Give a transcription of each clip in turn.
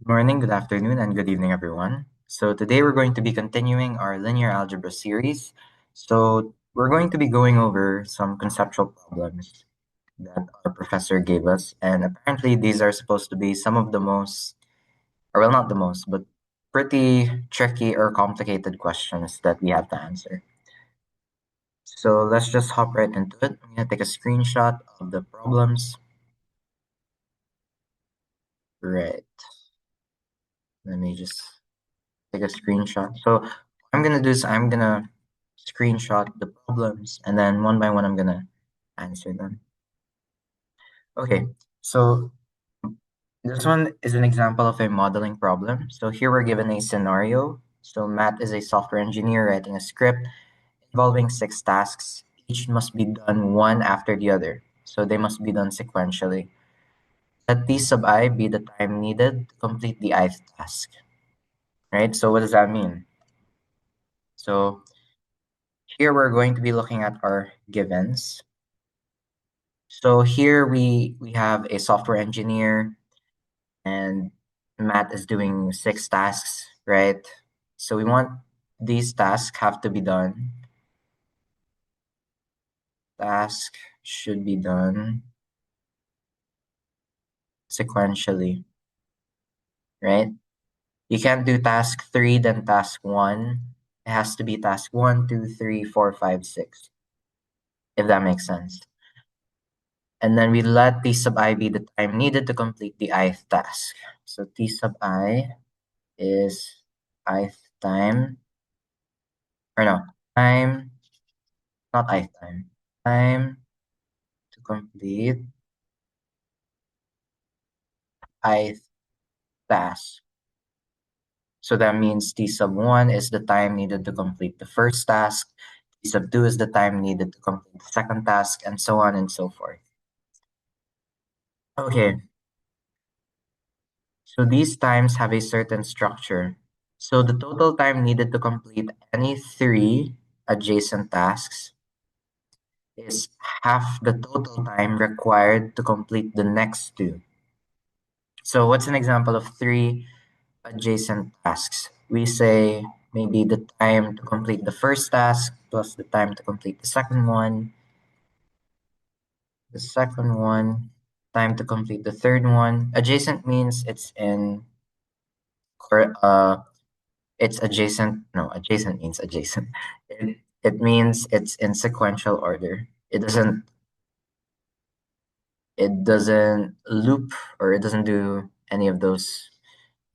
Good morning, good afternoon, and good evening, everyone. So today we're going to be continuing our linear algebra series. So we're going to be going over some conceptual problems that our professor gave us, and apparently these are supposed to be some of the most, or well, not the most, but pretty tricky or complicated questions that we have to answer. So let's just hop right into it. I'm gonna take a screenshot of the problems. Right. Let me just take a screenshot. So what I'm gonna do is I'm gonna screenshot the problems and then one by one I'm gonna answer them. Okay, so this one is an example of a modeling problem. So here we're given a scenario. So Matt is a software engineer writing a script involving 6 tasks. Each must be done one after the other. So they must be done sequentially. Let T sub I be the time needed to complete the ith task. Right? So what does that mean? So here we're going to be looking at our givens. So here we have a software engineer and Matt is doing 6 tasks, right? So we want these tasks have to be done. Task should be done sequentially, right? You can't do task 3 then task 1. It has to be task 1, 2, 3, 4, 5, 6, if that makes sense. And then we let T sub I be the time needed to complete the ith task. So T sub I is ith time, or no, time, not ith time, time to complete ith task. So that means T sub 1 is the time needed to complete the first task, T sub 2 is the time needed to complete the second task, and so on and so forth. Okay, so these times have a certain structure. So the total time needed to complete any 3 adjacent tasks is half the total time required to complete the next 2. So what's an example of 3 adjacent tasks? We say maybe the time to complete the first task plus the time to complete the second one, time to complete the third one. Adjacent means it's in or it's adjacent. No, adjacent means adjacent. It means it's in sequential order. It doesn't loop or it doesn't do any of those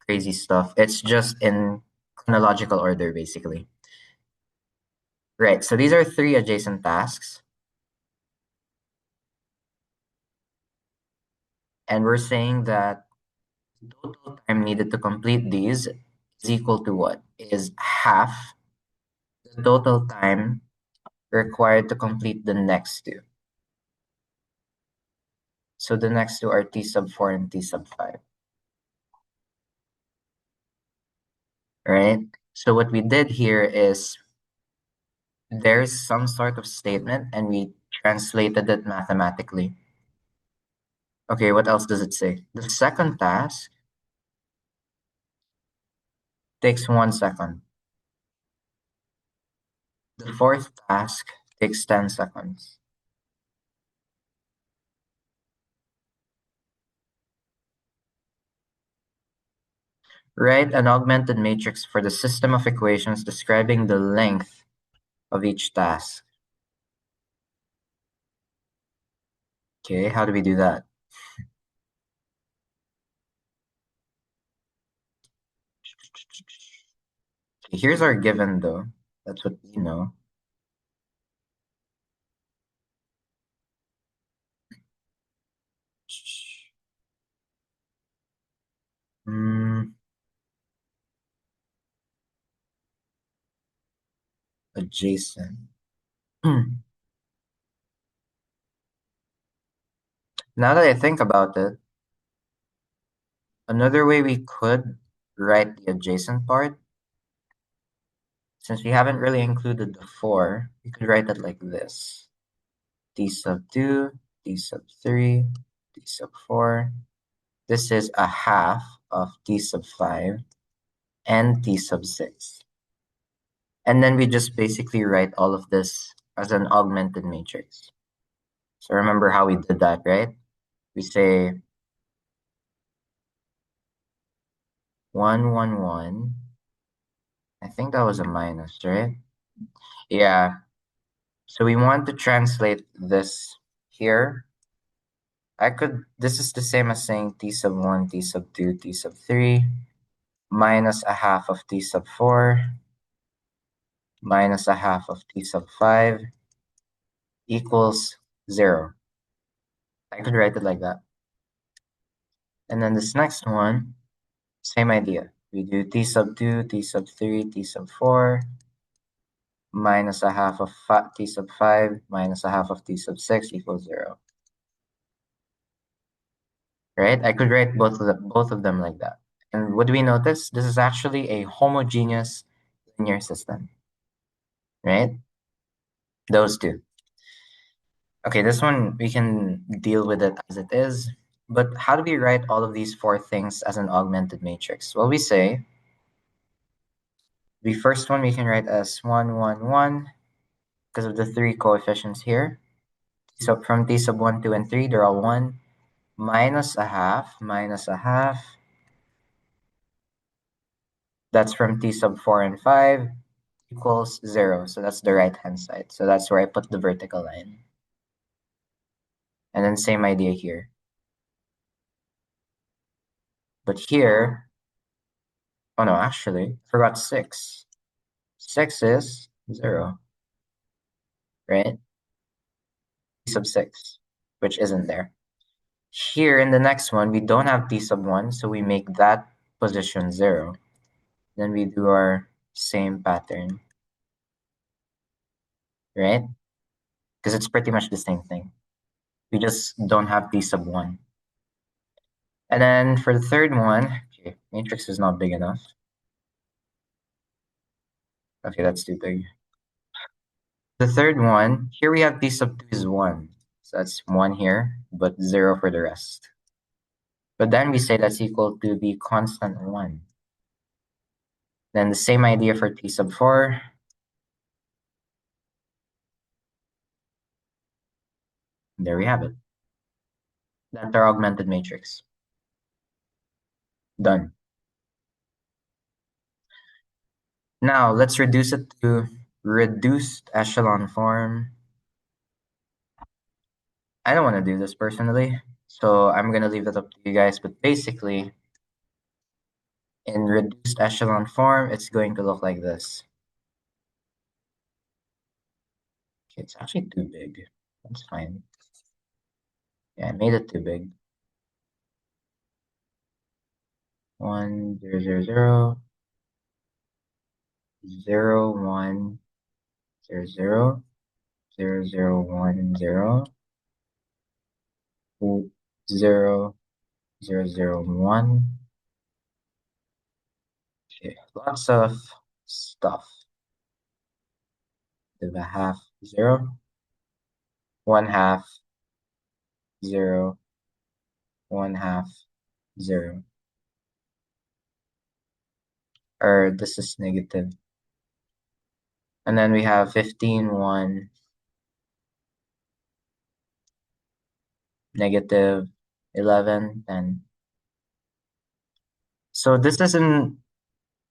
crazy stuff. It's just in chronological order, basically. Right, so these are 3 adjacent tasks. And we're saying that the total time needed to complete these is equal to what? Is half the total time required to complete the next 2. So the next 2 are T sub 4 and T sub 5. Right? So what we did here is there's some sort of statement and we translated it mathematically. Okay, what else does it say? The second task takes 1 second. The fourth task takes 10 seconds. Write an augmented matrix for the system of equations describing the length of each task. Okay, how do we do that? Okay, here's our given though. That's what we know. Hmm, adjacent. Now that I think about it, another way we could write the adjacent part, since we haven't really included the 4, we could write it like this. D sub 2, D sub 3, D sub 4. This is a half of t sub 5 and t sub 6. And then we just basically write all of this as an augmented matrix. So remember how we did that, right? We say 1, 1, 1. I think that was a minus, right? Yeah. So we want to translate this here. This is the same as saying t sub 1, t sub 2, t sub 3, minus a half of t sub 4, minus a half of t sub 5 equals 0. I could write it like that. And then this next one, same idea. We do t sub 2, t sub 3, t sub 4, minus a half of t sub 5, minus a half of t sub 6 equals 0. Right? I could write both of them like that. And what do we notice? This is actually a homogeneous linear system, right? Those two. Okay, this one, we can deal with it as it is. But how do we write all of these four things as an augmented matrix? Well, we say the first one we can write as 1, 1, 1 because of the three coefficients here. So from t sub 1, 2, and 3, they're all 1. Minus a half, minus a half. That's from t sub 4 and 5 equals 0. So that's the right-hand side. So that's where I put the vertical line. And then same idea here. But here, oh no, actually, I forgot 6. 6 is 0, right? T sub 6, which isn't there. Here in the next one, we don't have t sub 1, so we make that position 0. Then we do our same pattern, right? Because it's pretty much the same thing. We just don't have t sub 1. And then for the third one, okay, matrix is not big enough. Okay, that's too big. The third one, here we have t sub 2 is 1. So that's 1 here, but 0 for the rest. But then we say that's equal to the constant 1. Then the same idea for t sub 4. There we have it. That's our augmented matrix. Done. Now let's reduce it to reduced echelon form. I don't want to do this personally, so I'm going to leave it up to you guys. But basically, in reduced echelon form, it's going to look like this. Okay, it's actually too big. That's fine. Yeah, I made it too big. 1, 0, 0, 0, 0, 1, 0, 0, 0, 0, 1, 0, 0, 0, 0, 1. Okay, lots of stuff. The half 0, 1 half 0, 1 half 0. Or this is negative. And then we have 15, 1, negative 11, 10. So this is an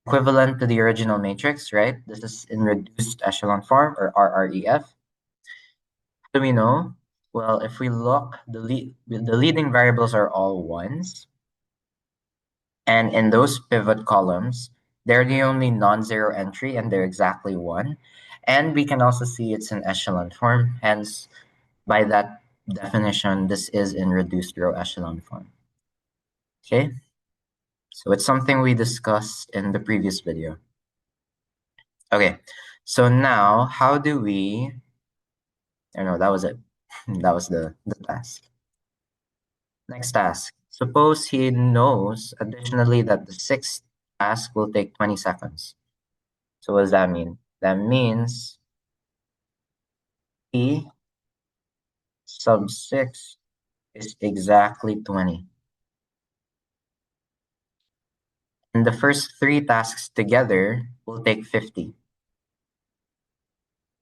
equivalent to the original matrix, right? This is in reduced echelon form, or RREF. How do we know? Well, if we look, the leading variables are all ones. And in those pivot columns, they're the only non-zero entry, and they're exactly 1. And we can also see it's in echelon form. Hence, by that definition, this is in reduced row echelon form. Okay? So it's something we discussed in the previous video. Okay, so now how do we, oh no, that was it. That was the task. Next task. Suppose he knows additionally that the sixth task will take 20 seconds. So what does that mean? That means T sub 6 is exactly 20. And the first three tasks together will take 50.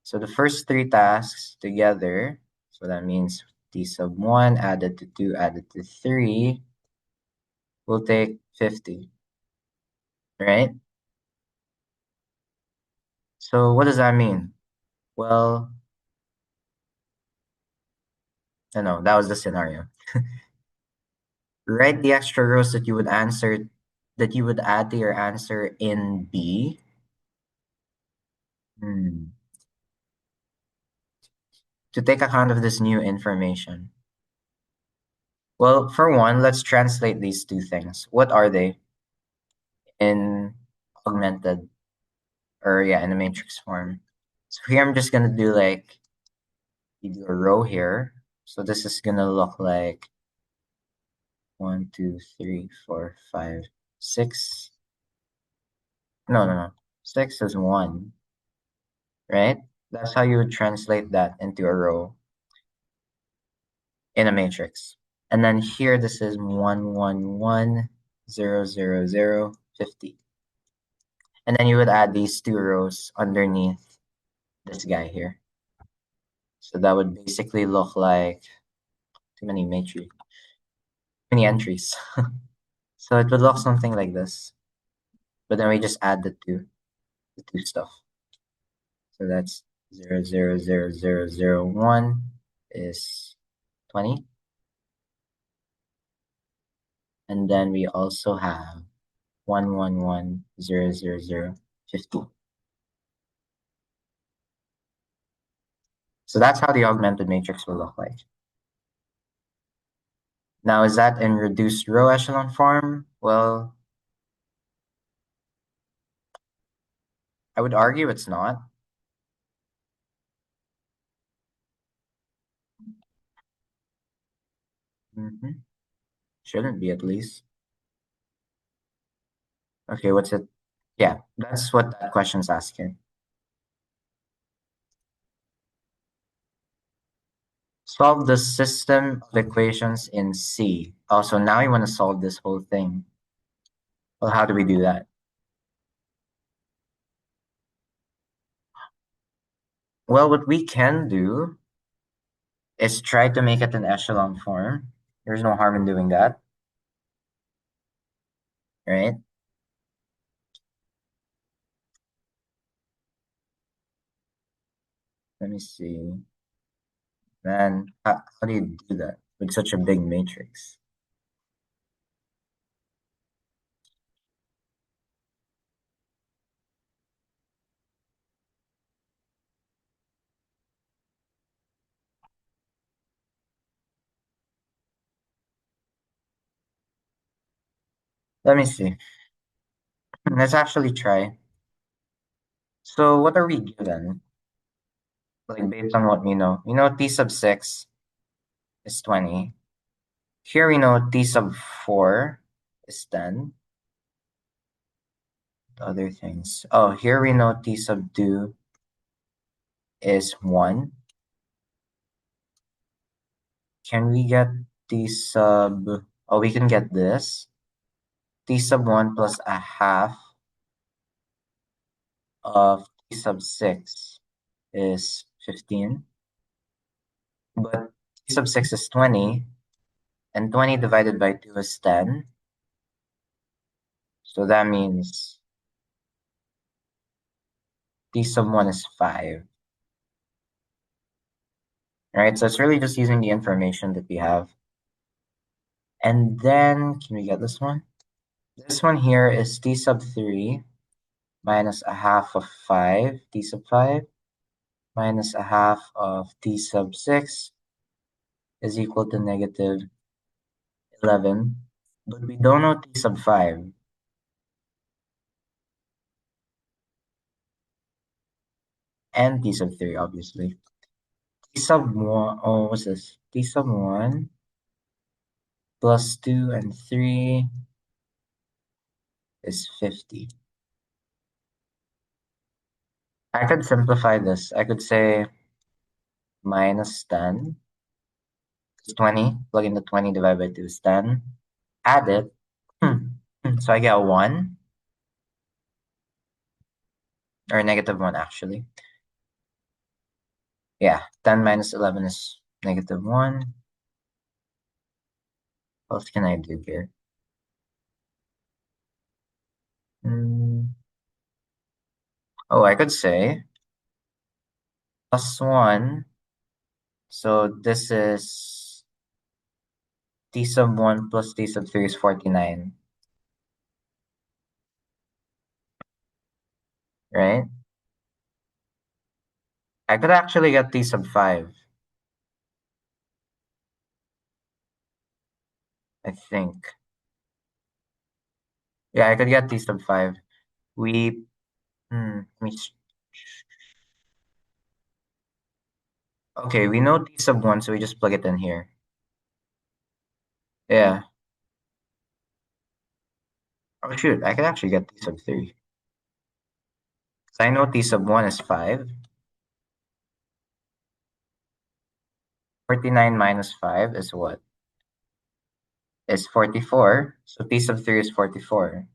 So the first three tasks together, so that means t sub 1 added to 2 added to 3 will take 50, right? So what does that mean? Well, no, that was the scenario. Write the extra rows that you would add to your answer in B. Hmm. To take account of this new information. Well, for one, let's translate these two things. What are they in augmented or yeah, in the matrix form? So here I'm just gonna do like you do a row here. So this is gonna look like 1, 2, 3, 4, 5, 6. No, no, no. 6 is 1, right? That's how you would translate that into a row in a matrix. And then here this is 1, 1, 1, 0, 0, 0, 50. And then you would add these two rows underneath this guy here. So that would basically look like too many matrix, many entries. So it would look something like this. But then we just add the two stuff. So that's 0, 0, 0, 0, 0, 1 is 20. And then we also have 1, 1, 1, 0, 0, 0, 50. So that's how the augmented matrix will look like. Now, is that in reduced row echelon form? Well, I would argue it's not. Hmm. Shouldn't be at least. Okay, what's it? Yeah, that's what that question's asking. Solve the system of equations in C. Oh, so now you want to solve this whole thing. Well, how do we do that? Well, what we can do is try to make it an echelon form. There's no harm in doing that, right? Let me see. Man, how do you do that with such a big matrix? Let me see. Let's actually try. So what are we given? Like based on what we know. We know t sub 6 is 20. Here we know t sub 4 is 10. Other things. Oh, here we know t sub 2 is 1. Can we get t sub... Oh, we can get this. T sub 1 plus a half of t sub 6 is 15. But t sub 6 is 20. And 20 divided by 2 is 10. So that means t sub 1 is 5. Right? So it's really just using the information that we have. And then, can we get this one? This one here is t sub 3 minus a half of 5, t sub 5, minus a half of t sub 6 is equal to negative 11. But we don't know t sub 5. And t sub 3, obviously. T sub 1, oh, what's this? T sub 1 plus 2 and 3 is 50. I could simplify this. I could say minus 10 is 20. Plug in the 20 divided by 2 is 10. Add it. So I get a 1. or -1 actually. Yeah, 10 minus 11 is -1. What else can I do here? Hmm. Oh, I could say +1. So this is t sub 1 plus t sub 3 is 49, right? I could actually get t sub 5, I think. Yeah, I could get t sub 5. We, let me okay, we know t sub 1, so we just plug it in here. Yeah. Oh, shoot, I could actually get t sub 3. So I know t sub 1 is 5. 49 minus 5 is what? Is 44. So t sub 3 is 44.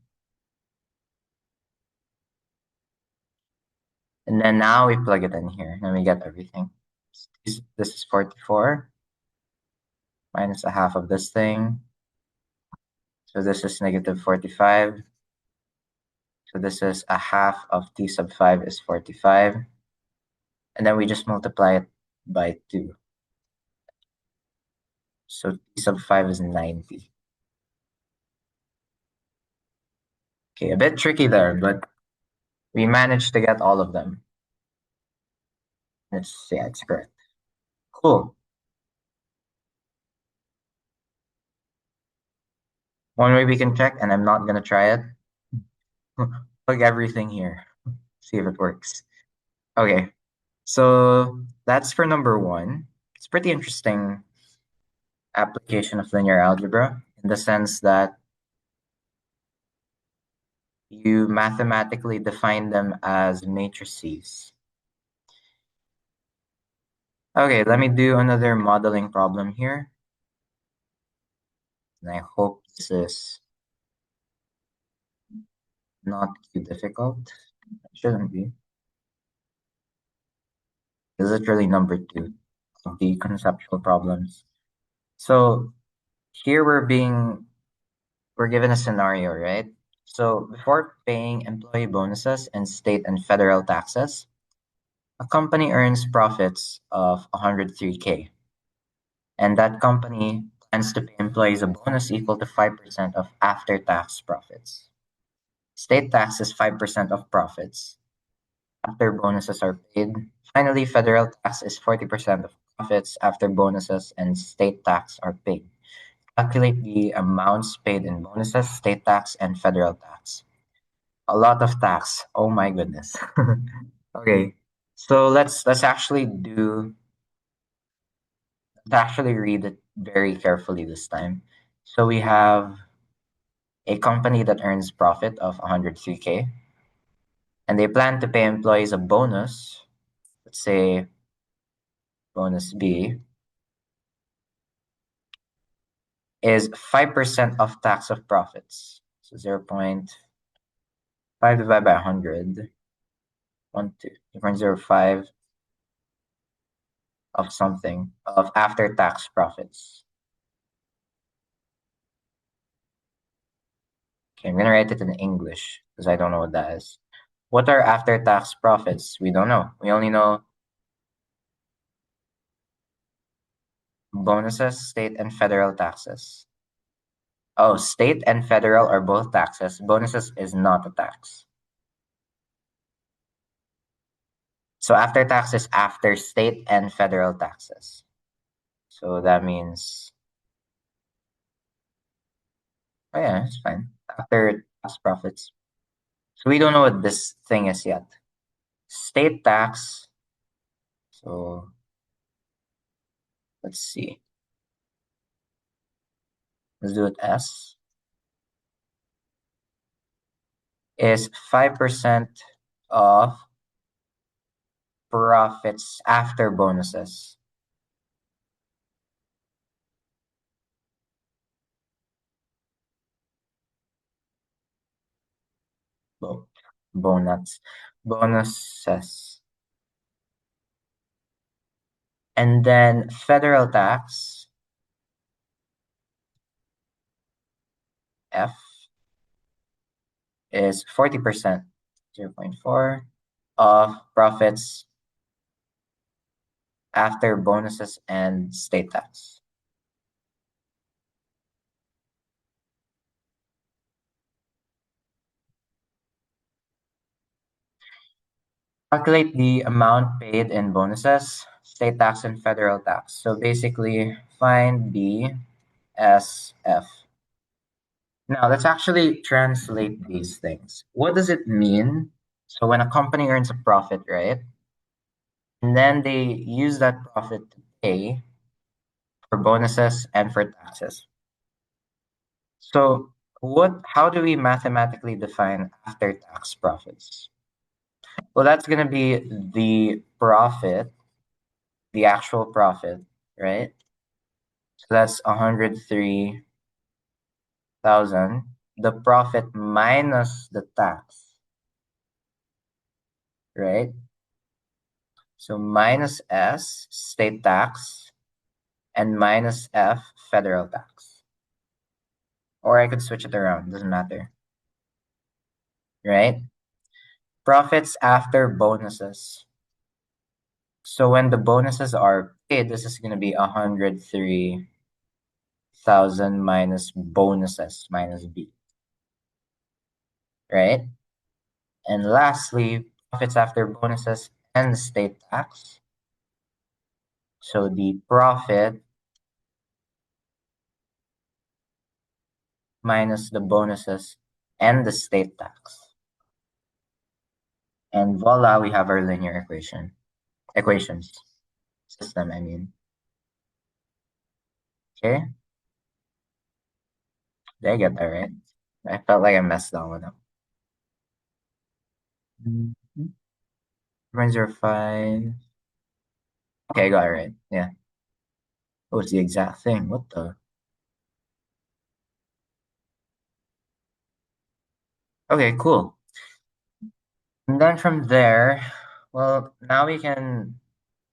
And then now we plug it in here and we get everything. This is 44 minus a half of this thing. So this is -45. So this is a half of t sub 5 is 45. And then we just multiply it by 2. So t sub 5 is 90. Okay, a bit tricky there, but we managed to get all of them. Yeah, it's correct. Cool. One way we can check, and I'm not gonna try it. Plug everything here. See if it works. Okay, so that's for number one. It's pretty interesting application of linear algebra in the sense that you mathematically define them as matrices. Okay, let me do another modeling problem here. And I hope this is not too difficult. It shouldn't be. This is literally number two of the conceptual problems. So here we're given a scenario, right? So before paying employee bonuses and state and federal taxes, a company earns profits of 103K, and that company plans to pay employees a bonus equal to 5% of after-tax profits. State tax is 5% of profits after bonuses are paid. Finally, federal tax is 40% of profits after bonuses and state tax are paid. Calculate the amounts paid in bonuses, state tax, and federal tax. A lot of tax. Oh my goodness. Okay. So let's actually read it very carefully this time. So we have a company that earns profit of 103K and they plan to pay employees a bonus, let's say bonus B is 5% of tax of profits. So 0.5 divided by 100, 0.05 of something of after tax profits. Okay, I'm gonna write it in English because I don't know what that is. What are after tax profits? We don't know. We only know bonuses, state and federal taxes. Oh, state and federal are both taxes. Bonuses is not a tax. So after tax is after state and federal taxes. So that means, oh yeah, it's fine. After tax profits. So we don't know what this thing is yet. State tax. So let's see. Let's do it S. Is 5% of profits after bonuses. Boom. bonus, bonuses. And then federal tax, F, is 40%, 0.4, of profits after bonuses and state tax. Calculate the amount paid in bonuses, state tax, and federal tax. So basically, find BSF. Now, let's actually translate these things. What does it mean? So when a company earns a profit, right? And then they use that profit to pay for bonuses and for taxes. So how do we mathematically define after tax profits? Well, that's going to be the profit, the actual profit, right? So that's 103,000. The profit minus the tax, right? So minus S, state tax, and minus F, federal tax. Or I could switch it around, doesn't matter, right? Profits after bonuses. So when the bonuses are paid, this is going to be 103,000 minus bonuses minus B, right? And lastly, profits after bonuses and state tax. So the profit minus the bonuses and the state tax. And voila, we have our linear equations system, I mean. Okay, did I get that right? I felt like I messed that one up. 0.05. Okay, I got it right. Yeah. Oh, it's the exact thing. What the? Okay, cool. And then from there, well, now we can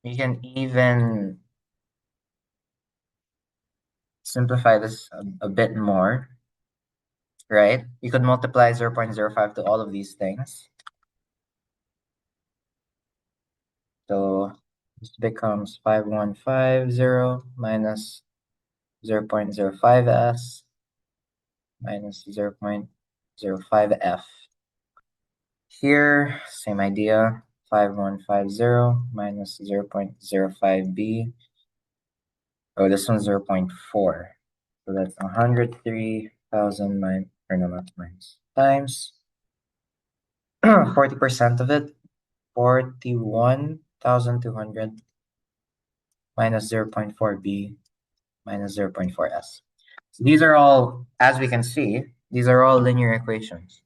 even simplify this a bit more, right? You could multiply 0.05 to all of these things. So this becomes 5150 minus 0.05s minus 0.05f. Here, same idea, 5150 minus 0.05b. Oh, this one's 0.4. So that's 103,000 or no, not minus, times 40% of it, 41,200 minus 0.4b minus 0.4s. So these are all, as we can see, these are all linear equations.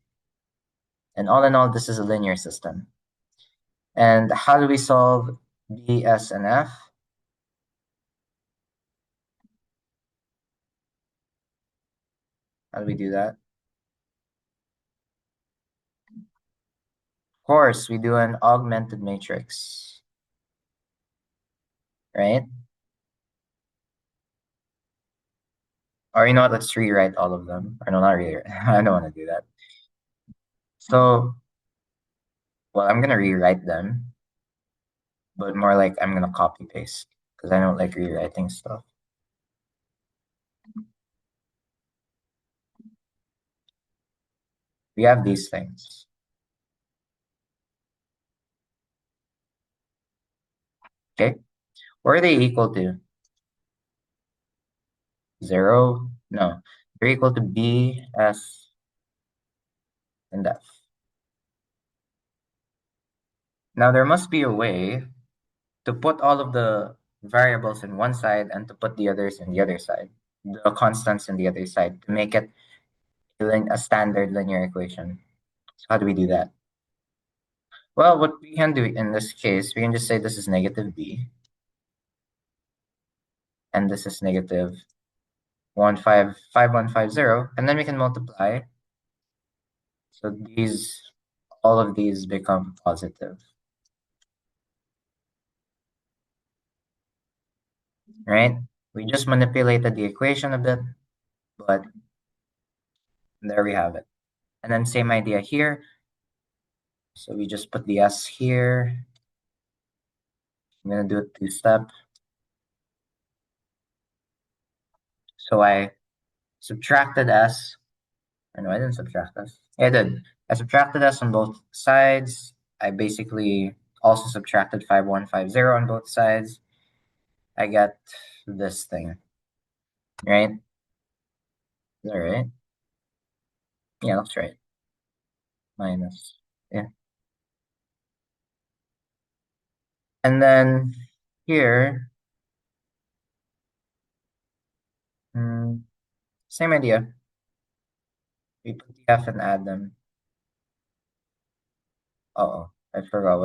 And all in all, this is a linear system. And how do we solve B, S, and F? How do we do that? Of course, we do an augmented matrix, right? Or you know what, let's rewrite all of them. Or no, not rewrite. I don't want to do that. So, well, I'm going to rewrite them, but more like I'm going to copy paste because I don't like rewriting stuff. We have these things. Okay. What are they equal to? 0? No. They're equal to B, S, and F. Now, there must be a way to put all of the variables in one side and to put the others in the other side, the constants in the other side, to make it a standard linear equation. So how do we do that? Well, what we can do in this case, we can just say this is negative b, and this is negative 5150, and then we can multiply. So these all of these become positive, right? We just manipulated the equation a bit, but there we have it. And then same idea here. So we just put the S here. I'm gonna do it two-step. So I subtracted S. Or no, I didn't subtract S. Yeah, I did. I subtracted S on both sides. I basically also subtracted 5150 on both sides. I get this thing, right? Is that right? Yeah, that's right. Minus, yeah. And then here, mm, same idea. We put the F and add them. Uh-oh, I forgot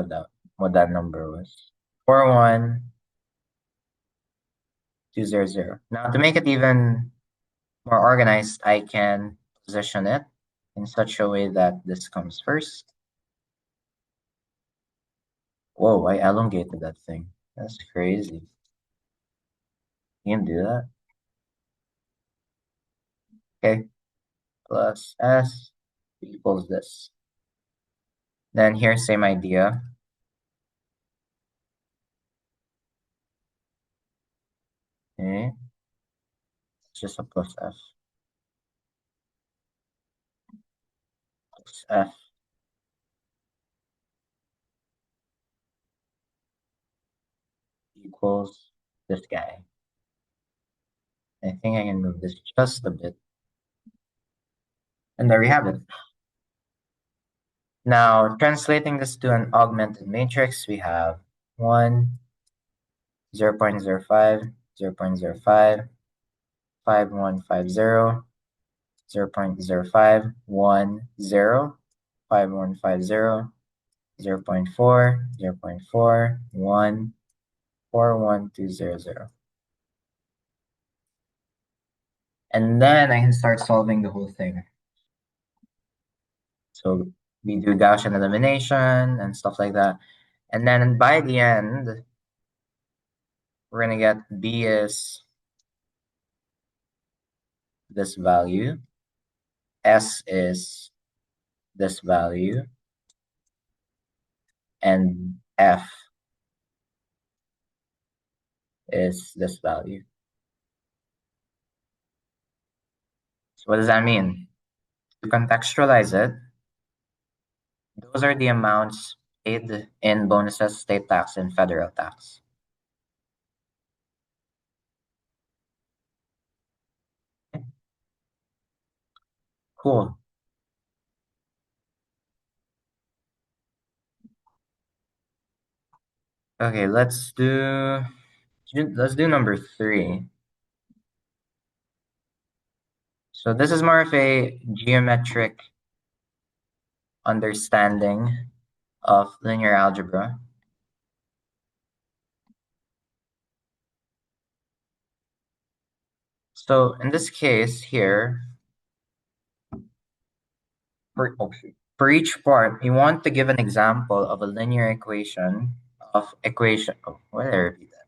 what that number was. 41200. Now to make it even more organized, I can position it in such a way that this comes first. Whoa, I elongated that thing. That's crazy. You can do that. Okay, plus S equals this. Then here's same idea. Okay, it's just a plus F. Plus F equals this guy. I think I can move this just a bit. And there we have it. Now, translating this to an augmented matrix, we have 1, 0.05, 0.05, 5150, 0.05, 1, 0, 5150, 0.4, 0.4, 1, 41200. And then I can start solving the whole thing. So we do Gaussian elimination and stuff like that. And then by the end, we're going to get B is this value, S is this value, and F is this value. So what does that mean? To contextualize it, those are the amounts paid in bonuses, state tax, and federal tax. Cool. Okay, let's do number 3. So this is more of a geometric understanding of linear algebra. So in this case here, for each part, we want to give an example of a linear equation why did I repeat that?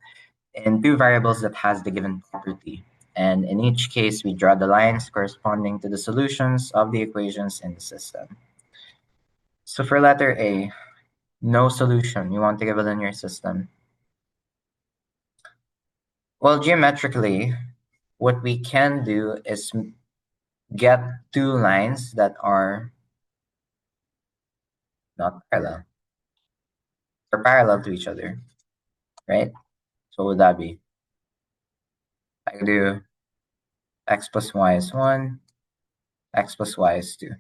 In two variables that has the given property. And in each case, we draw the lines corresponding to the solutions of the equations in the system. So for letter A, no solution. You want to give a linear system. Well, geometrically, what we can do is get two lines that are not parallel. They're parallel to each other, right? So what would that be? I can do x plus y is 1, x plus y is 2.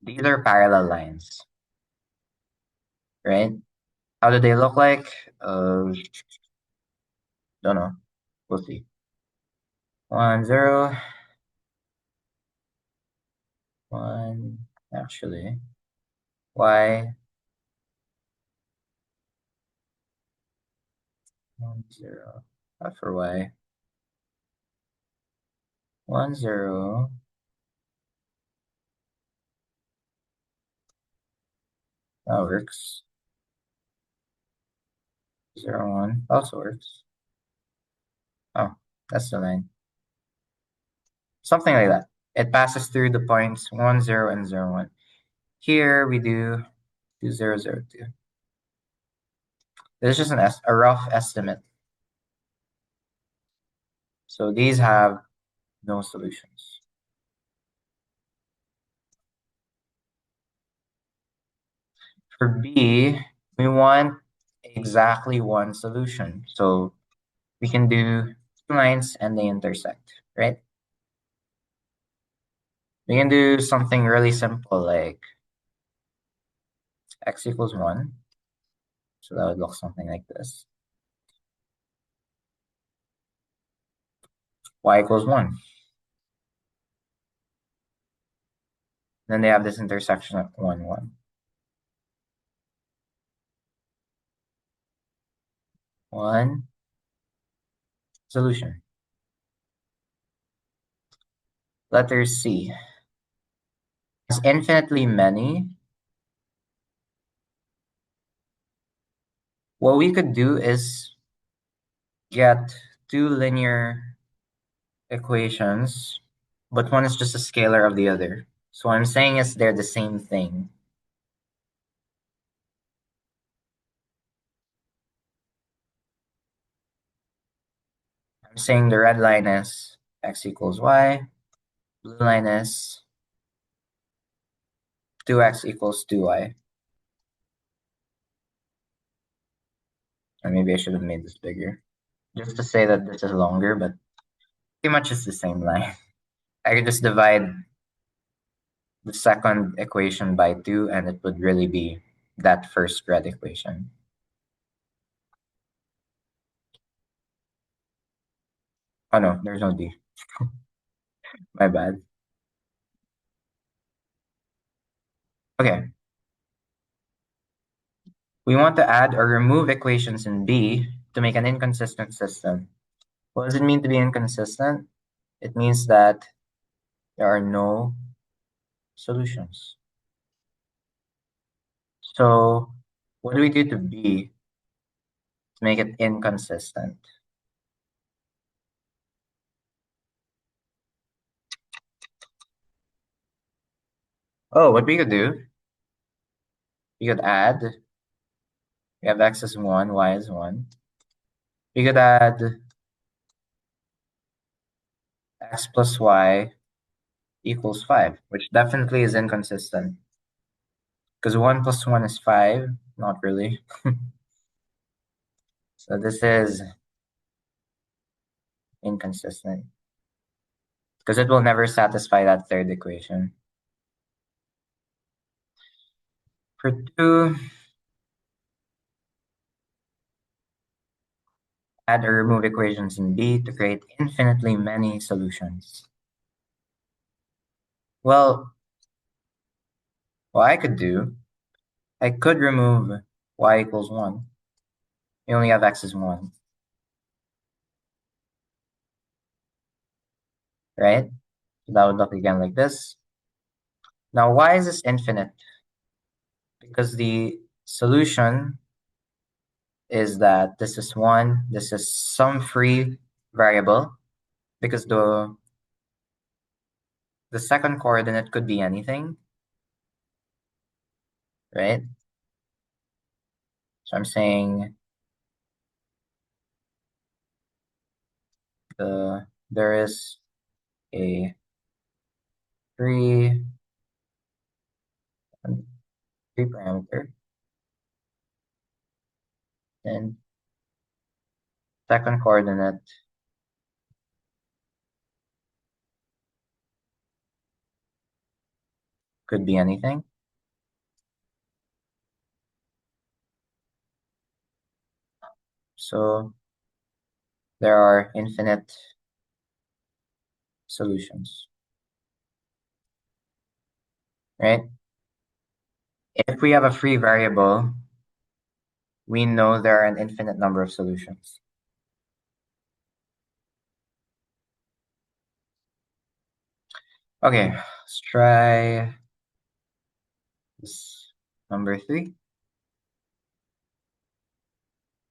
These are parallel lines, right? How do they look like? Don't know. We'll see. 1, 0, 1, actually. Y, 1, 0. Not for y. 1, 0. That works. 0, 1 also works. Oh, that's the line. Something like that. It passes through the points 1, 0, and 0, 1. Here we do 2, 0, 0, 2. This is just a rough estimate. So these have no solutions. For B, we want exactly one solution. So we can do two lines and they intersect, right? We can do something really simple like x equals 1. So that would look something like this. Y equals 1. Then they have this intersection at 1, 1. 1 solution. Letter C has infinitely many. What we could do is get two linear equations, but one is just a scalar of the other. So what I'm saying is they're the same thing. I'm saying the red line is x equals y, blue line is 2x equals 2y. Or maybe I should have made this bigger. Just to say that this is longer, but pretty much it's the same line. I could just divide the second equation by 2 and it would really be that first red equation. Oh no, there's no D. My bad. Okay. We want to add or remove equations in B to make an inconsistent system. What does it mean to be inconsistent? It means that there are no solutions. So what do we do to B to make it inconsistent? Oh, what we could do, we could add, we have x is 1, y is 1. We could add x plus y equals 5, which definitely is inconsistent. Because 1 plus 1 is 5, not really. So this is inconsistent. Because it will never satisfy that third equation. For 2, add or remove equations in B to create infinitely many solutions. Well, what I could do, I could remove y equals 1. We only have x is 1. Right? So that would look again like this. Now, why is this infinite? Because the solution is that this is 1, this is some free variable, because the second coordinate could be anything, right? So I'm saying there is a free parameter, and second coordinate could be anything. So there are infinite solutions, right? If we have a free variable, we know there are an infinite number of solutions. Okay, let's try this number 3.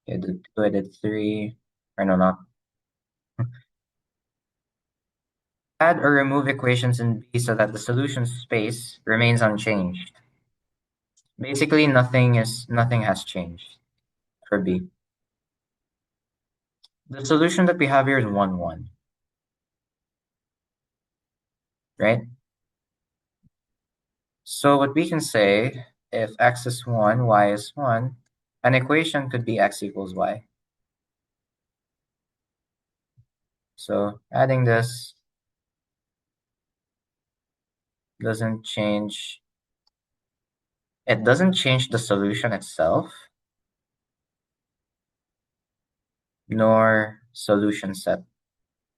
Okay, the 2, I did 3. Or no, not. Add or remove equations in B so that the solution space remains unchanged. Basically, nothing has changed for B. The solution that we have here is 1, 1, right? So what we can say, if x is 1, y is 1, an equation could be x equals y. So adding this doesn't change, it doesn't change the solution itself, nor solution set.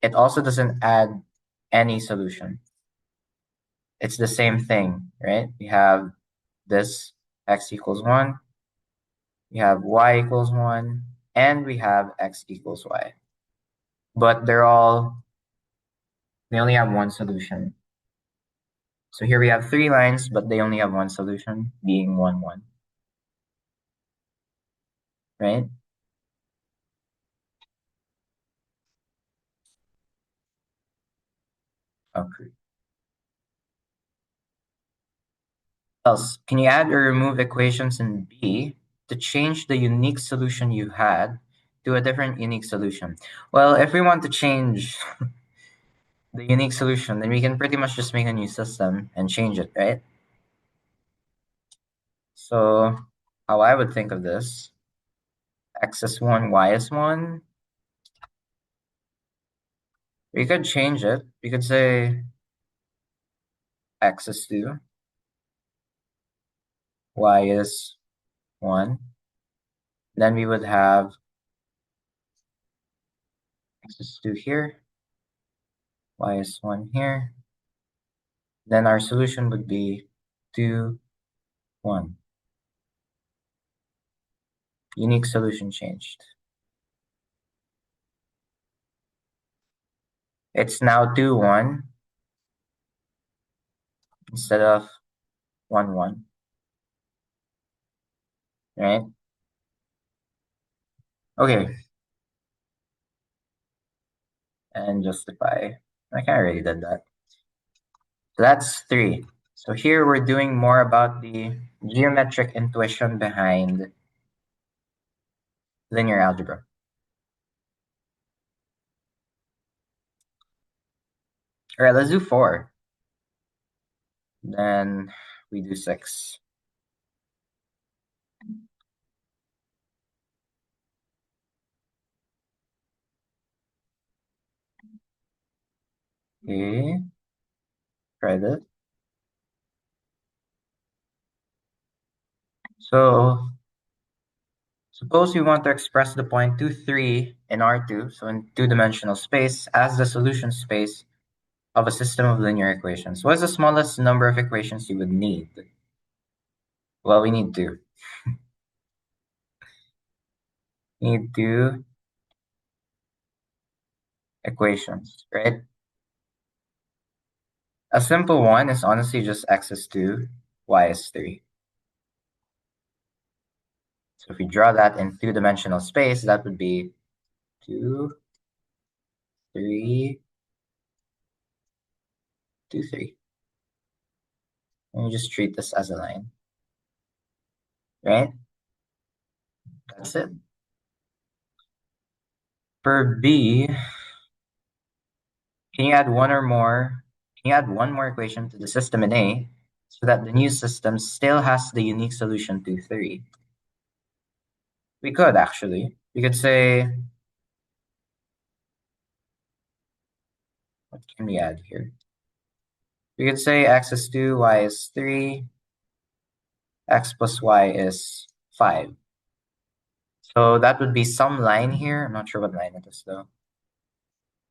It also doesn't add any solution. It's the same thing, right? We have this x equals 1, we have y equals 1, and we have x equals y. But they only have one solution. So here we have 3 lines, but they only have one solution, being 1, 1. Right? Okay. Else, can you add or remove equations in B to change the unique solution you had to a different unique solution? Well, if we want to change the unique solution, then we can pretty much just make a new system and change it, right? So how I would think of this, x is 1, y is 1. We could change it. We could say x is 2, y is 1. Then we would have x is 2 here, y is 1 here. Then our solution would be 2, 1. Unique solution changed. It's now 2, 1 instead of 1, 1. Right? Okay. And justify. I kind of already did that. So that's 3. So here we're doing more about the geometric intuition behind linear algebra. All right, let's do 4. Then we do 6. Okay. Try this. So suppose we want to express the point 2, 3 in R2, so in two-dimensional space, as the solution space of a system of linear equations. What is the smallest number of equations you would need? Well, we need 2. We need 2 equations, right? A simple one is honestly just x is 2, y is 3. So if we draw that in two-dimensional space, that would be 2, 3, 2, 3. And you just treat this as a line, right? That's it. For B, can you add one more equation to the system in A so that the new system still has the unique solution to 3? We could actually. We could say, what can we add here? We could say x is 2, y is 3, x plus y is 5. So that would be some line here. I'm not sure what line it is though.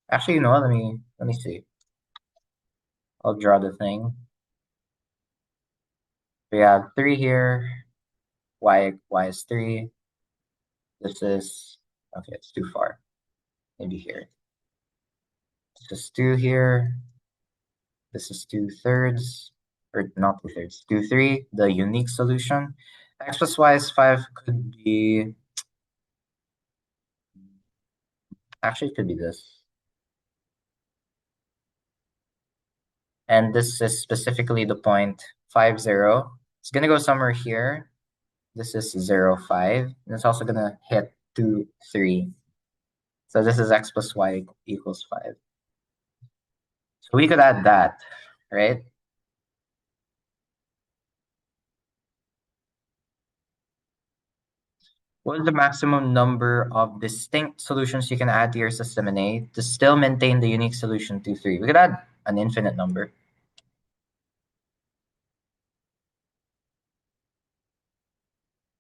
Actually, you know what? Let me see. I'll draw the thing. We have 3 here. Y is 3. This is okay, it's too far. Maybe here. This is 2 here. This is 2/3. or not 2/3, 2/3, the unique solution. X plus y is 5 could be, actually it could be this. And this is specifically the point 5, 0. It's gonna go somewhere here. This is 0, 5. And it's also gonna hit 2, 3. So this is x plus y equals 5. So we could add that, right? What is the maximum number of distinct solutions you can add to your system in A to still maintain the unique solution 2, 3? We could add an infinite number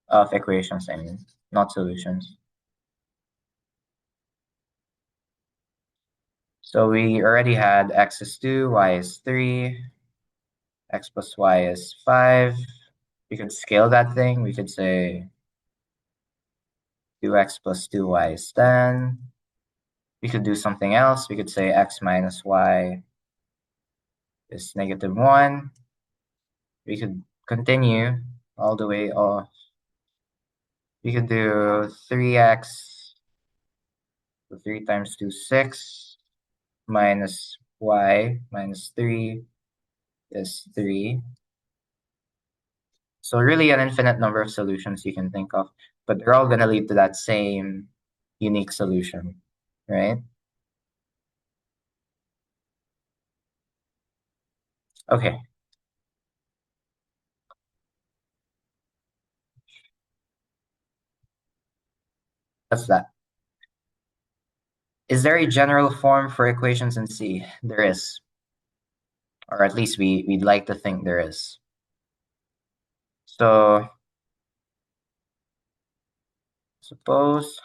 of equations, I mean, not solutions. So we already had x is 2, y is 3, x plus y is 5. We could scale that thing. We could say 2x plus 2y is 10. We could do something else. We could say x minus y is -1. We could continue all the way off. We could do 3x, so 3 times 2, 6, minus y minus 3 is 3. So really an infinite number of solutions you can think of, but they're all going to lead to that same unique solution, right? Okay. That's that. Is there a general form for equations in C? There is. Or at least we'd like to think there is. So suppose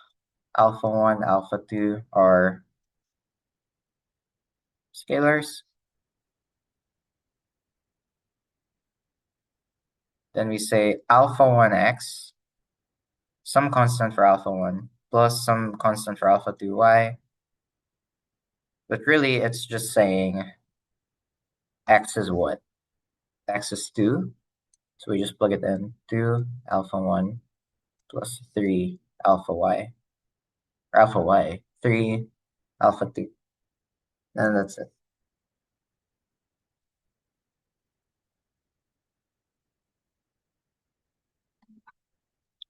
alpha 1, alpha 2 are scalars. Then we say alpha 1x, some constant for alpha 1, plus some constant for alpha 2y. But really, it's just saying x is what? X is 2. So we just plug it in. 2 alpha 1 plus 3 alpha y. Or alpha y. 3 alpha 2. And that's it.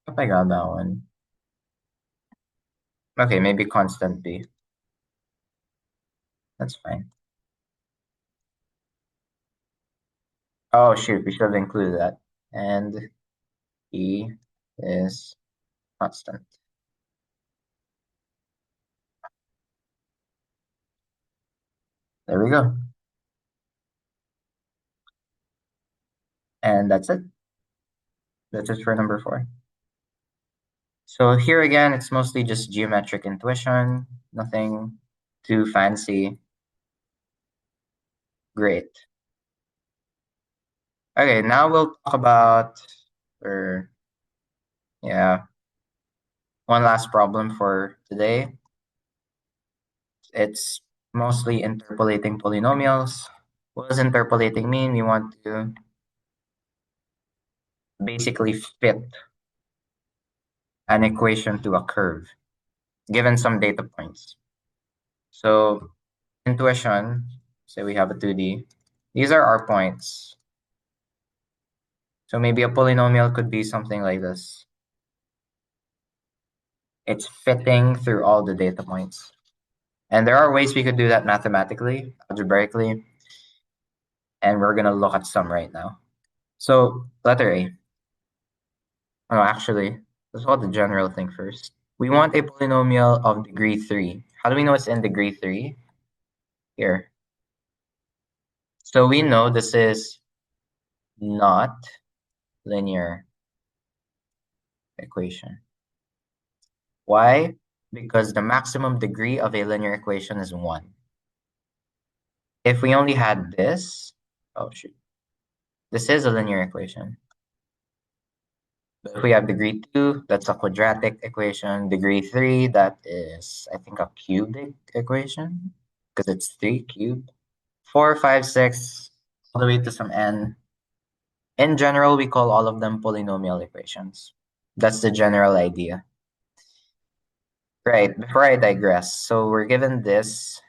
Hope I got that one. Okay, maybe constant b. That's fine. Oh shoot, we should have included that. And e is constant. There we go. And that's it. That's it for number 4. So here again, it's mostly just geometric intuition, nothing too fancy. Great. Okay, now we'll talk about, or yeah, one last problem for today. It's mostly interpolating polynomials. What does interpolating mean? We want to basically fit an equation to a curve given some data points. So intuition, say we have a 2D. These are our points. So maybe a polynomial could be something like this. It's fitting through all the data points. And there are ways we could do that mathematically, algebraically. And we're going to look at some right now. So letter A. Oh, actually, let's look at the general thing first. We want a polynomial of degree 3. How do we know it's in degree 3? Here. So we know this is not linear equation. Why? Because the maximum degree of a linear equation is 1. If we only had this, oh shoot, this is a linear equation. But if we have degree 2, that's a quadratic equation. Degree 3, that is, I think, a cubic equation, because it's 3 cubed. 4, 5, 6, all the way to some n. In general, we call all of them polynomial equations. That's the general idea. Right, before I digress, so we're given this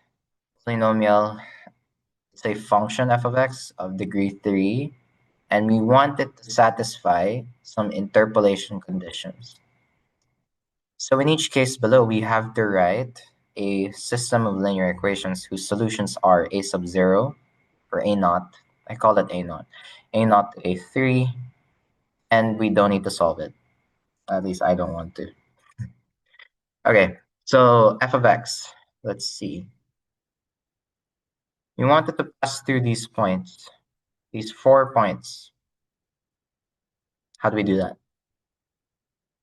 polynomial, it's a function f of x of degree 3, and we want it to satisfy some interpolation conditions. So in each case below, we have to write a system of linear equations whose solutions are a sub 0 or a naught. I call it a naught, a 3, and we don't need to solve it. At least I don't want to. Okay, so f of x, let's see. We want it to pass through these points, these 4 points. How do we do that?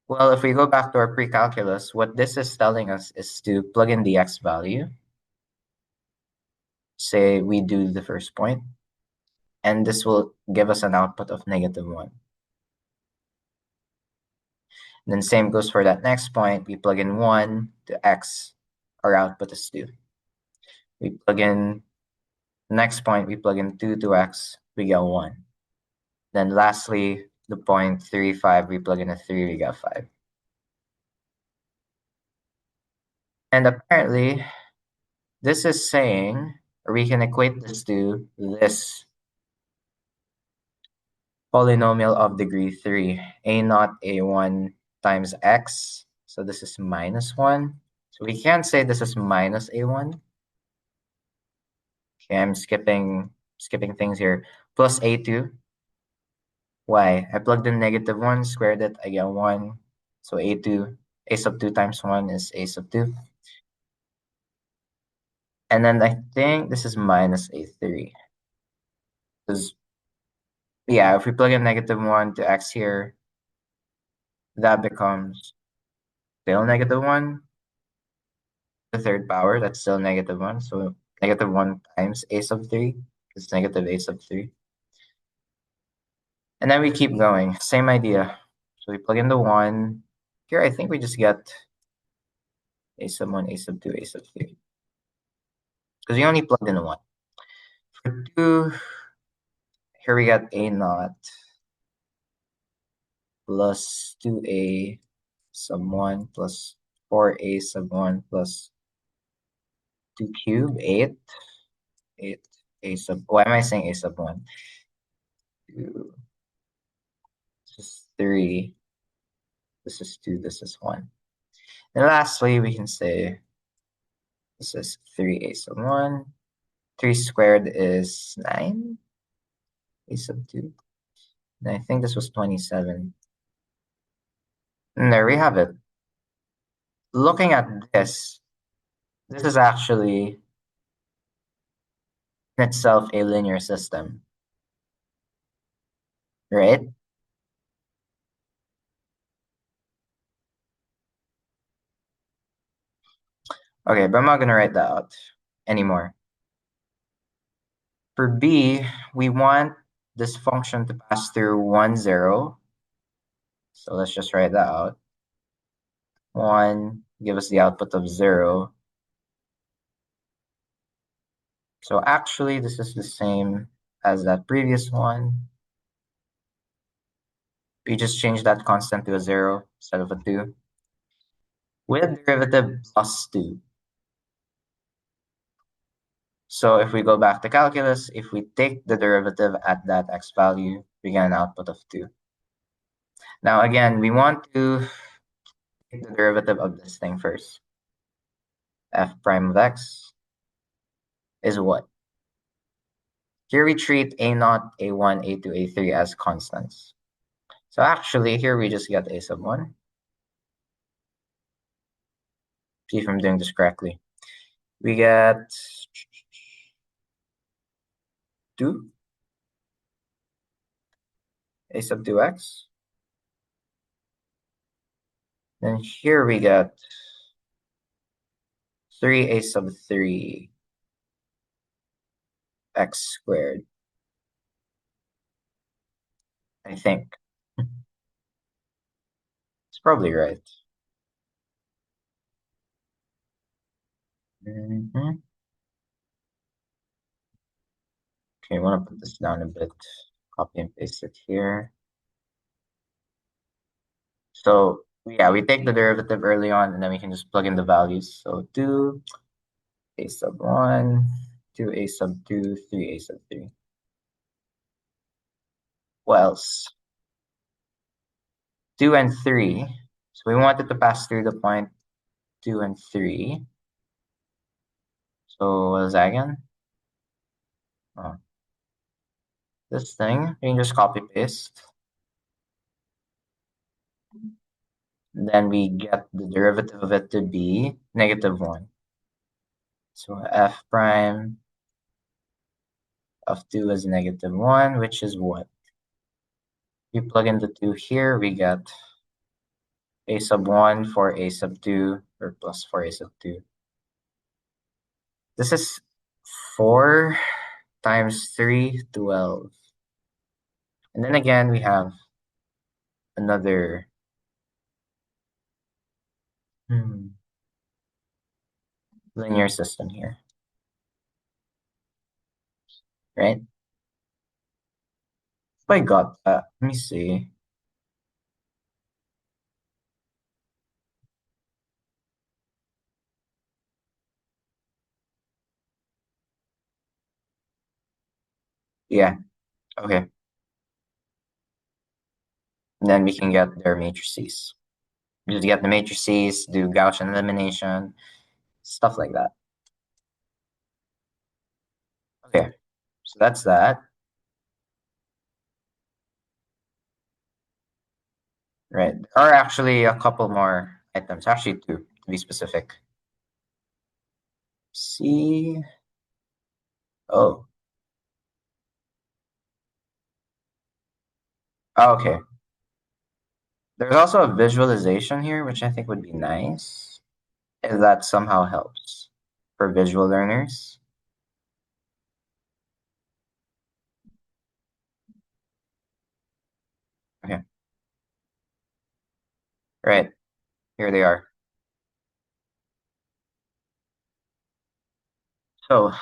Well, if we go back to our pre-calculus, what this is telling us is to plug in the x value. Say we do the first point, and this will give us an output of -1. Then same goes for that next point. We plug in 1 to x, our output is 2. We plug in next point, we plug in 2 to x, we get 1. Then lastly, the point 3, 5, we plug in a 3, we get 5. And apparently, this is saying, or we can equate this to this polynomial of degree 3, a naught a1 times x. So this is -1. So we can't say this is minus a1. Okay, I'm skipping things here. Plus a2. Why? I plugged in -1, squared it, I get 1. So a2, a sub 2 times 1 is a sub 2. And then I think this is minus a3. Because, yeah, if we plug in -1 to x here, that becomes still -1. The third power, that's still -1. So -1 times a sub 3 is negative a sub 3. And then we keep going. Same idea. So we plug in the 1. Here, I think we just get a sub 1, a sub 2, a sub 3. Because we only plugged in the 1. For 2, here we got a naught plus 2a sub 1 plus 4a sub 1 plus 2 cube, 8. 8 a sub, why am I saying a sub 1? 2, this is 3, this is 2, this is 1. And lastly, we can say this is 3a sub 1. 3 squared is 9, a sub 2. And I think this was 27. And there we have it. Looking at this is actually in itself a linear system, right? Okay, but I'm not going to write that out anymore. For b, we want this function to pass through 1, 0. So let's just write that out. 1, give us the output of 0. So actually, this is the same as that previous one. We just change that constant to a 0 instead of a 2. With derivative plus 2. So if we go back to calculus, if we take the derivative at that x value, we get an output of 2. Now again, we want to take the derivative of this thing first. F prime of x is what? Here we treat a naught, a1, a2, a3 as constants. So actually, here we just get a sub 1. See if I'm doing this correctly. We get 2, a sub 2x. Then here we get 3a sub 3 x squared, I think. It's probably right. Mm-hmm. Okay, I want to put this down a bit Copy and paste it here. So yeah, we take the derivative early on and then we can just plug in the values. So 2a sub 1, 2a sub 2, 3a sub 3. What else? 2 and 3. So we wanted to pass through the point 2 and 3. So what is that again? Oh, this thing, you can just copy paste. Then we get the derivative of it to be -1. So f prime of 2 is -1, which is what? We plug in the 2 here, we get a sub 1 for a sub 2, or plus for a sub 2. This is 4 times 3, 12. And then again, we have another linear system here, right? If I got that, let me see. Yeah, okay. And then we can get their matrices. Just get the matrices, do Gaussian elimination, stuff like that. Okay, so that's that. Right. There are actually a couple more items, actually two to be specific. See, oh, okay. There's also a visualization here, which I think would be nice if that somehow helps for visual learners. Okay, right. Here they are. So,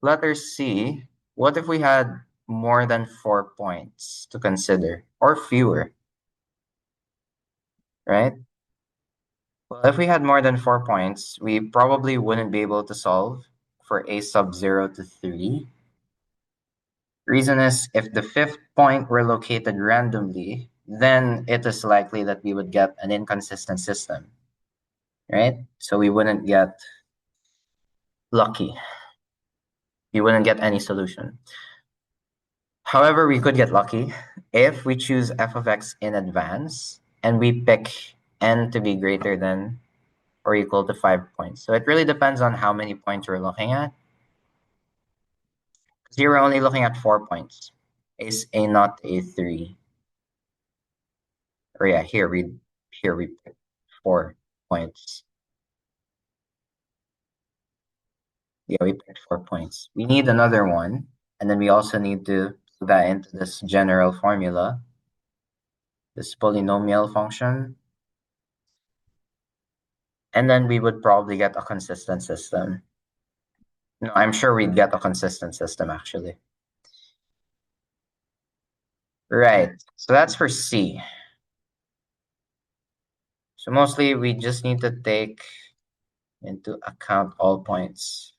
letter C, what if we had more than 4 points to consider, or fewer, right? Well, if we had more than 4 points, we probably wouldn't be able to solve for a sub 0 to 3. Reason is, if the fifth point were located randomly, then it is likely that we would get an inconsistent system, right? So we wouldn't get lucky. We wouldn't get any solution. However, we could get lucky if we choose f of x in advance and we pick n to be greater than or equal to 5 points. So it really depends on how many points we're looking at. Because here we're only looking at 4 points. Is a not a 3. Or yeah, here we pick 4 points. Yeah, we picked 4 points. We need another one, and then we also need to put that into this general formula, this polynomial function, and then we would probably get a consistent system. No, I'm sure we'd get a consistent system actually. Right, so that's for C. So mostly we just need to take into account all points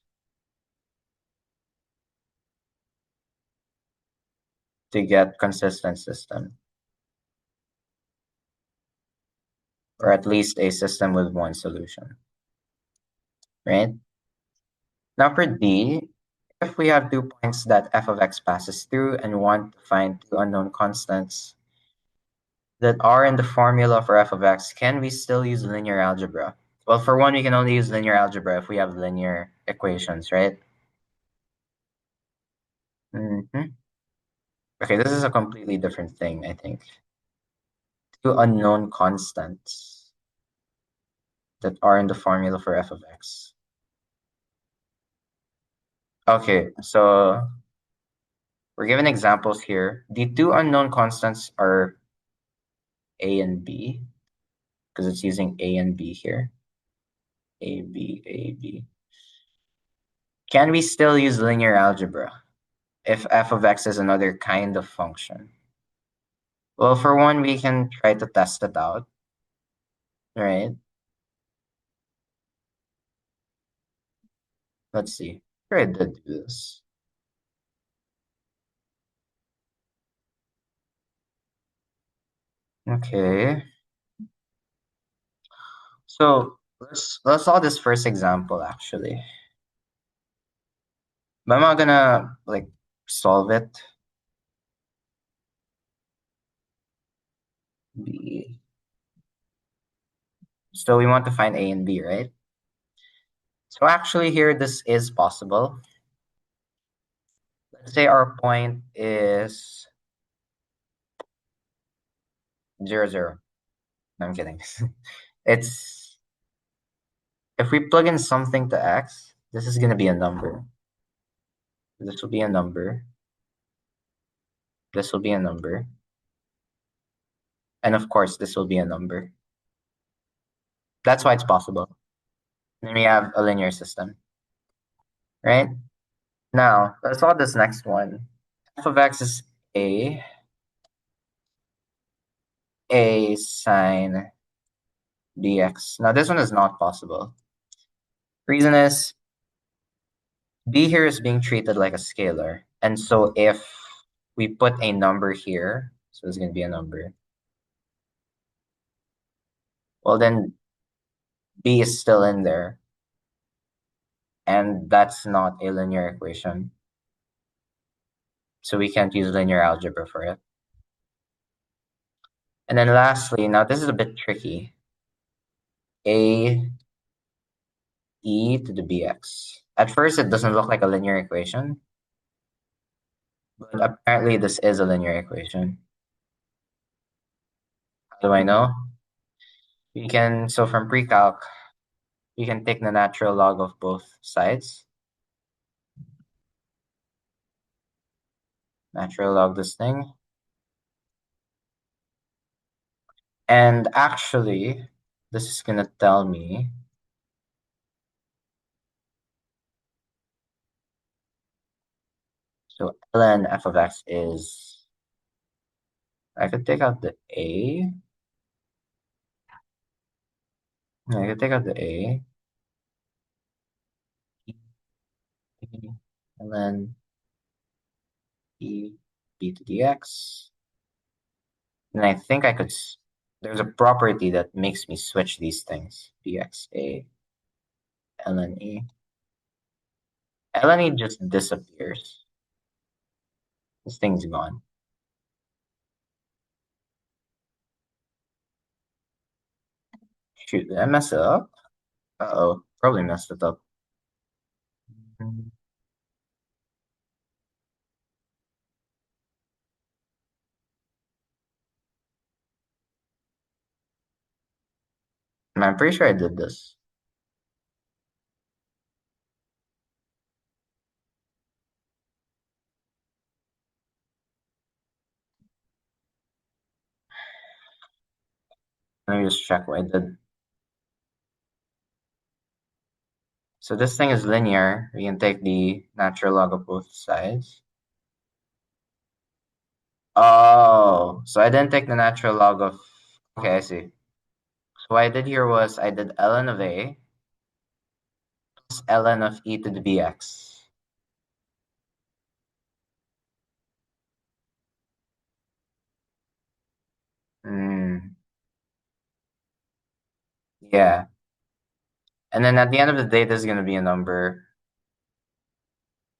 to get consistent system, or at least a system with one solution, right? Now for D, if we have 2 points that f of x passes through and want to find two unknown constants that are in the formula for f of x, can we still use linear algebra? Well, for one, we can only use linear algebra if we have linear equations, right? Okay, this is a completely different thing, I think. Two unknown constants that are in the formula for f of x. Okay, so we're given examples here. The two unknown constants are a and b, because it's using a and b here. A, B, A, B. Can we still use linear algebra? if f of x is another kind of function? Well, for one, we can try to test it out, right? Let's see. Try to do this. Okay. So let's solve this first example actually. But I'm not gonna like solve it. B. So we want to find A and B, right? So actually here this is possible. Let's say our point is 0, 0. No, I'm kidding. It's if we plug in something to x, this is gonna be a number. This will be a number. This will be a number. And of course, this will be a number. That's why it's possible. Then we have a linear system, right? Now, let's solve this next one. F of x is a sine bx. Now, this one is not possible. Reason is b here is being treated like a scalar. And so if we put a number here, so it's going to be a number, well, then b is still in there. And that's not a linear equation. So we can't use linear algebra for it. And then lastly, now this is a bit tricky. A e to the bx. At first, it doesn't look like a linear equation, but apparently this is a linear equation. How do I know? We can, so from pre-calc, we can take the natural log of both sides. Natural log this thing. And actually, this is going to tell me so ln f of x is, I could take out the a. I could take out the a. Ln e b to dx. And I think I could, there's a property that makes me switch these things. bxa, ln e. ln e just disappears. This thing's gone. Shoot, did I mess it up? Uh-oh, probably messed it up. I'm pretty sure I did this. Let me just check what I did. So this thing is linear. We can take the natural log of both sides. Oh, so I didn't take the natural log of, okay, I see. So what I did here was I did ln of a plus ln of e to the bx. Yeah. And then at the end of the day, this is going to be a number.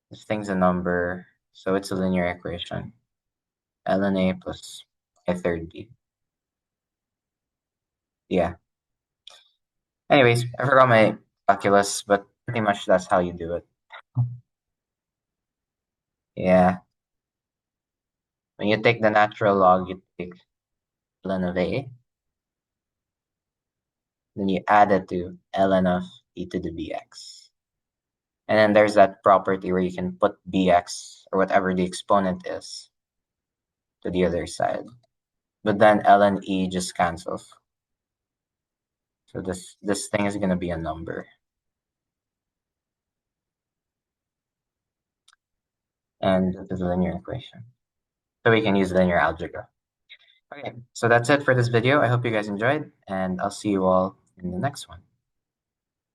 This thing's a number. So it's a linear equation. ln a plus a third b. Yeah. Anyways, I forgot my calculus, but pretty much that's how you do it. Yeah. When you take the natural log, you take ln of a. Then you add it to ln of e to the bx. And then there's that property where you can put bx or whatever the exponent is to the other side. But then ln e just cancels. So this thing is going to be a number. and this is a linear equation. So we can use linear algebra. Okay, so that's it for this video. I hope you guys enjoyed, and I'll see you all in the next one.